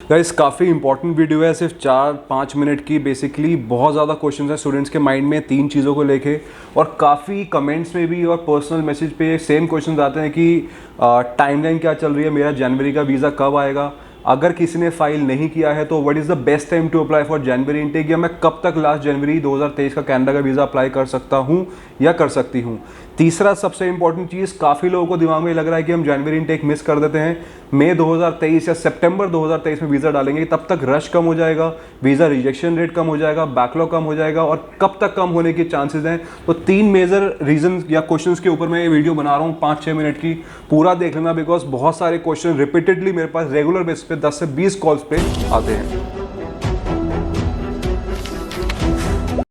Guys काफ़ी important video है, सिर्फ 4-5 मिनट की। बेसिकली बहुत ज़्यादा क्वेश्चंस हैं स्टूडेंट्स के माइंड में 3 चीज़ों को लेके, और काफ़ी कमेंट्स में भी और पर्सनल मैसेज पे सेम क्वेश्चंस आते हैं कि टाइमलाइन क्या चल रही है, मेरा जनवरी का वीज़ा कब आएगा, अगर किसी ने फाइल नहीं किया है तो what is the best time to apply for January intake, या मैं कब तक लास्ट जनवरी 2023 का कनाडा का वीज़ा अप्लाई कर सकता हूँ या कर सकती हूँ। तीसरा सबसे इंपॉर्टेंट चीज़, काफ़ी लोगों को दिमाग में लग रहा है कि हम जनवरी इनटेक मिस कर देते हैं, मई 2023 या सितंबर 2023 में वीज़ा डालेंगे, तब तक रश कम हो जाएगा, वीज़ा रिजेक्शन रेट कम हो जाएगा, बैकलॉग कम हो जाएगा, और कब तक कम होने के चांसेस हैं। तो 3 मेजर रीजन या क्वेश्चंस के ऊपर मैं ये वीडियो बना रहा हूँ 5-6 मिनट की। पूरा देख लेना, बिकॉज बहुत सारे क्वेश्चन रिपीटेडली मेरे पास रेगुलर बेसिस पे 10 से 20 कॉल्स पे आते हैं।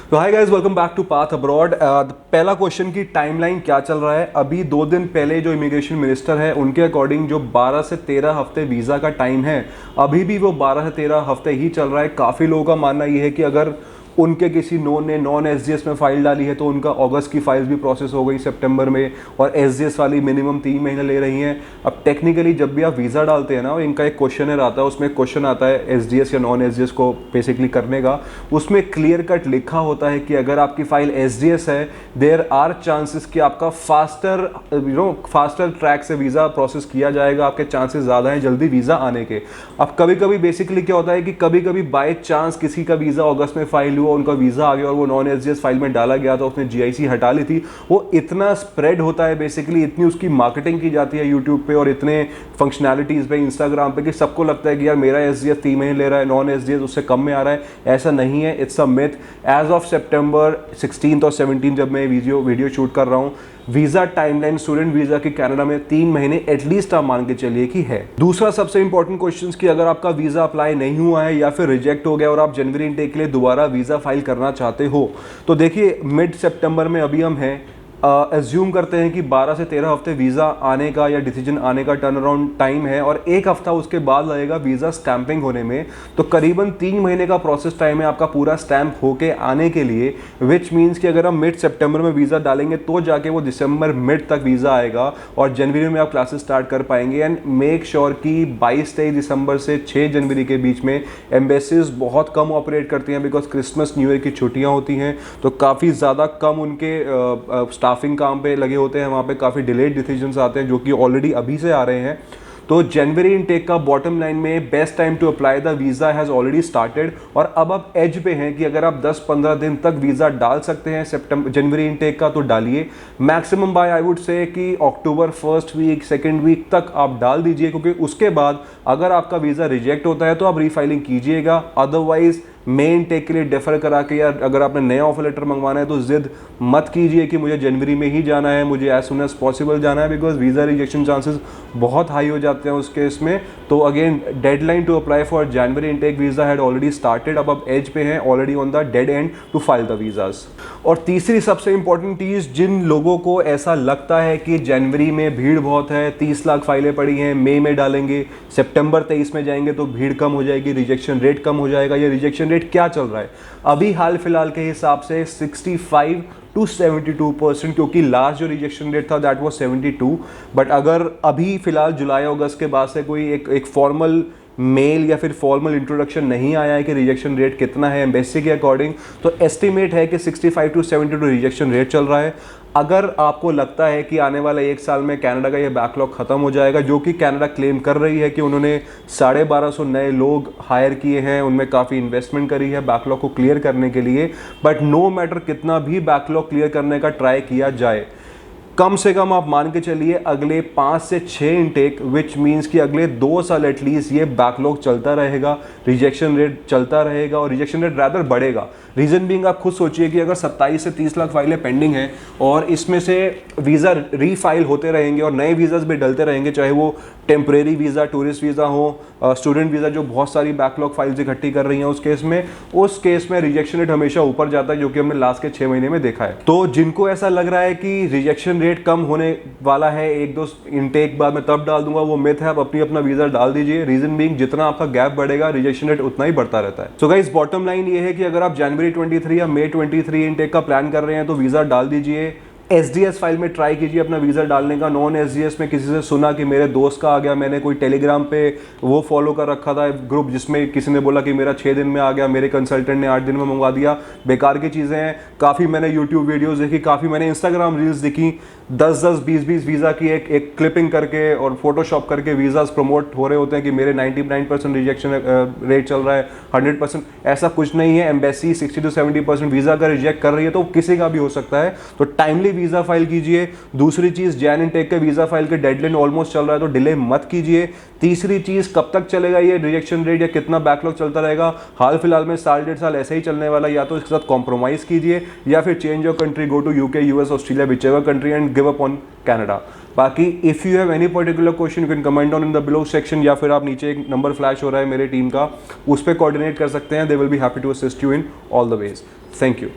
तो hi guys, welcome back to Path Abroad. पहला क्वेश्चन की टाइमलाइन क्या चल रहा है। अभी 2 दिन पहले जो इमिग्रेशन मिनिस्टर है उनके अकॉर्डिंग जो 12 से 13 हफ्ते वीज़ा का टाइम है, अभी भी वो 12 से 13 हफ्ते ही चल रहा है। काफ़ी लोगों का मानना ये है कि अगर उनके किसी ने नॉन एसजीएस में फाइल डाली है तो उनका अगस्त की फाइल्स भी प्रोसेस हो गई सितंबर में, और एसजीएस वाली मिनिमम 3 महीने ले रही हैं। अब टेक्निकली जब भी आप वीज़ा डालते हैं ना, और इनका एक क्वेश्चनर आता है, उसमें क्वेश्चन आता है एसजीएस या नॉन एसजीएस को बेसिकली करने का, उसमें क्लियर कट लिखा होता है कि अगर आपकी फाइल एसजीएस है, देयर आर चांसेस कि आपका फास्टर ट्रैक से वीज़ा प्रोसेस किया जाएगा, आपके चांसेस ज़्यादा हैं जल्दी वीज़ा आने के। अब कभी कभी बेसिकली क्या होता है कि कभी कभी बाय चांस किसी का वीज़ा अगस्त में फाइल हुआ, उनका वीज़ा आ गया और वो नॉन एसजीएस फाइल में डाला गया, तो उसने जीआईसी हटा ली थी। वो इतना स्प्रेड होता है बेसिकली, इतनी उसकी मार्केटिंग की जाती है यूट्यूब पे और इतने फंक्शनैलिटीज़ पे इंस्टाग्राम पे, कि सबको लगता है कि यार मेरा एसजीएस 3 महीने ले रहा है, नॉन एसजीएस उससे कम में आ रहा है। ऐसा नहीं है, it's a myth. As of September 16 और 17 जब मैं वीडियो शूट कर रहा हूँ, वीज़ा टाइमलाइन स्टूडेंट वीज़ा की कनाडा में 3 महीने एटलीस्ट आप मान के चलिए कि है। दूसरा सबसे इंपॉर्टेंट क्वेश्चन कि अगर आपका वीज़ा अप्लाई नहीं हुआ है या फिर रिजेक्ट हो गया और आप जनवरी इनटेक के लिए दोबारा वीज़ा फाइल करना चाहते हो, तो देखिए मिड सितंबर में अभी हम हैं। एज्यूम करते हैं कि 12 से 13 हफ्ते वीज़ा आने का या डिसीजन आने का टर्न अराउंड टाइम है, और 1 हफ्ता उसके बाद लगेगा वीज़ा स्टैंपिंग होने में। तो करीबन 3 महीने का प्रोसेस टाइम है आपका पूरा स्टैंप होके आने के लिए, विच मीन्स कि अगर हम मिड सितंबर में वीज़ा डालेंगे तो जाके वो दिसंबर मिड तक वीज़ा आएगा और जनवरी में आप क्लासेस स्टार्ट कर पाएंगे। एंड मेक श्योर कि 22-23 दिसंबर से 6 जनवरी के बीच में एम्बेसीज बहुत कम ऑपरेट करती हैं, बिकॉज क्रिसमस न्यू ईयर की छुट्टियाँ होती हैं, तो काफ़ी ज़्यादा कम उनके स्टाफिंग काम पे लगे होते हैं। वहाँ पे काफ़ी डिलेड डिसीजंस आते हैं जो कि ऑलरेडी अभी से आ रहे हैं। तो जनवरी इनटेक का बॉटम लाइन में best time to apply the visa has already started, और अब आप एज पे हैं कि अगर आप 10-15 दिन तक वीज़ा डाल सकते हैं जनवरी इनटेक का, तो डालिए। Maximum bye I would say कि October first week 2nd week तक आप डाल दीजिए, क्योंकि उसके बाद अगर आपका वीज़ा रिजेक्ट होता है तो आप रीफाइलिंग कीजिएगा। अदरवाइज मेन टेक के लिए डेफर करा के, या अगर आपने नया ऑफर लेटर मंगवाना है तो जिद मत कीजिए कि मुझे जनवरी में ही जाना है, मुझे एज सुन एज पॉसिबल जाना है, बिकॉज वीज़ा रिजेक्शन चांसेस बहुत हाई हो जाते हैं उस केस में। तो again deadline to apply for January intake visa had already started. अब आप एज पे हैं, already on the dead end to file the visas. और तीसरी सबसे इंपॉर्टेंट चीज़, जिन लोगों को ऐसा लगता है कि जनवरी में भीड़ बहुत है, 30 लाख फाइलें पड़ी हैं, मई में डालेंगे, सितंबर 23 में जाएंगे तो भीड़ कम हो जाएगी, रिजेक्शन रेट कम हो जाएगा। ये रिजेक्शन रेट क्या चल रहा है अभी हाल फिलहाल के हिसाब से 65 to 72%, क्योंकि लास्ट जो रिजेक्शन रेट था दैट वाज 72। बट अगर अभी फिलहाल जुलाई अगस्त के बाद से कोई एक फॉर्मल मेल या फिर फॉर्मल इंट्रोडक्शन नहीं आया है कि रिजेक्शन रेट कितना है एम्बेसी के अकॉर्डिंग, तो एस्टिमेट है कि 65 to 72 रिजेक्शन रेट चल रहा है। अगर आपको लगता है कि आने वाला 1 साल में कनाडा का ये बैकलॉग खत्म हो जाएगा, जो कि कनाडा क्लेम कर रही है कि उन्होंने 1250 नए लोग हायर किए हैं, उनमें काफ़ी इन्वेस्टमेंट करी है बैकलॉग को क्लियर करने के लिए, बट नो मैटर कितना भी बैकलॉग क्लियर करने का ट्राई किया जाए, कम से कम आप मान के चलिए अगले 5 से 6 इनटेक, विच मीन्स कि अगले 2 साल एटलीस्ट ये बैकलॉग चलता रहेगा, रिजेक्शन रेट चलता रहेगा, और रिजेक्शन रेट रैदर बढ़ेगा। रीज़न बीइंग, आप खुद सोचिए कि अगर 27 से 30 लाख फाइलें पेंडिंग हैं और इसमें से वीज़ा रीफाइल होते रहेंगे और नए वीज़ाज भी डलते रहेंगे, चाहे वो टेम्परेरी वीज़ा, टूरिस्ट वीज़ा हो, स्टूडेंट वीज़ा, जो बहुत सारी बैकलॉग फाइल्स इकट्ठी कर रही हैं, उस केस में रिजेक्शन रेट हमेशा ऊपर जाता है, जो कि हमने लास्ट के 6 महीने में देखा है। तो जिनको ऐसा लग रहा है कि रिजेक्शन रेट कम होने वाला है, 1-2 इनटेक बाद में तब डाल दूंगा, वो मिथ है। आप अपना वीज़ा डाल दीजिए। रीज़न बीइंग, जितना आपका गैप बढ़ेगा रिजेक्शन रेट उतना ही बढ़ता रहता है। सो गाइस, बॉटम लाइन ये है कि अगर आप जनवरी 23 या मई 23 इनटेक का प्लान कर रहे हैं तो वीज़ा डाल दीजिए। एसडीएस फाइल में ट्राई कीजिए अपना वीज़ा डालने का। नॉन एसडीएस में किसी से सुना कि मेरे दोस्त का आ गया, मैंने कोई टेलीग्राम पे वो फॉलो कर रखा था ग्रुप जिसमें किसी ने बोला कि मेरा 6 दिन में आ गया, मेरे कंसल्टेंट ने 8 दिन में मंगवा दिया। बेकार की चीज़ें हैं। काफ़ी मैंने यूट्यूब वीडियोज़ देखी, काफ़ी मैंने इंस्टाग्राम रील्स देखी, 10-10, 20-20 वीज़ा की एक क्लिपिंग करके और फोटोशॉप करके वीज़ाज प्रमोट हो रहे होते हैं कि मेरे 99% रिजेक्शन रेट चल रहा है, 100%। ऐसा कुछ नहीं है। एम्बेसी 60 to 70% वीज़ा का रिजेक्ट कर रही है तो किसी का भी हो सकता है। तो टाइमली वीज़ा फाइल कीजिए। दूसरी चीज़, जैन इनटेक के वीज़ा फाइल के डेडलाइन ऑलमोस्ट चल रहा है तो डिले मत कीजिए। तीसरी चीज़, कब तक चलेगा ये रिजेक्शन रेट या कितना बैकलॉग चलता रहेगा? हाल फिलहाल में साल 1.5 साल ऐसे ही चलने वाला। या तो इसके साथ कॉम्प्रोमाइज़ कीजिए या फिर change your country, go to UK, US, Australia, whichever country, and give up on Canada. बाकी if you have any particular question you can comment on in the below section, या फिर आप नीचे एक नंबर फ्लैश हो रहा है मेरे टीम का, उस पर कोऑर्डिनेट कर सकते हैं। They will be happy to assist you in all the ways. Thank you.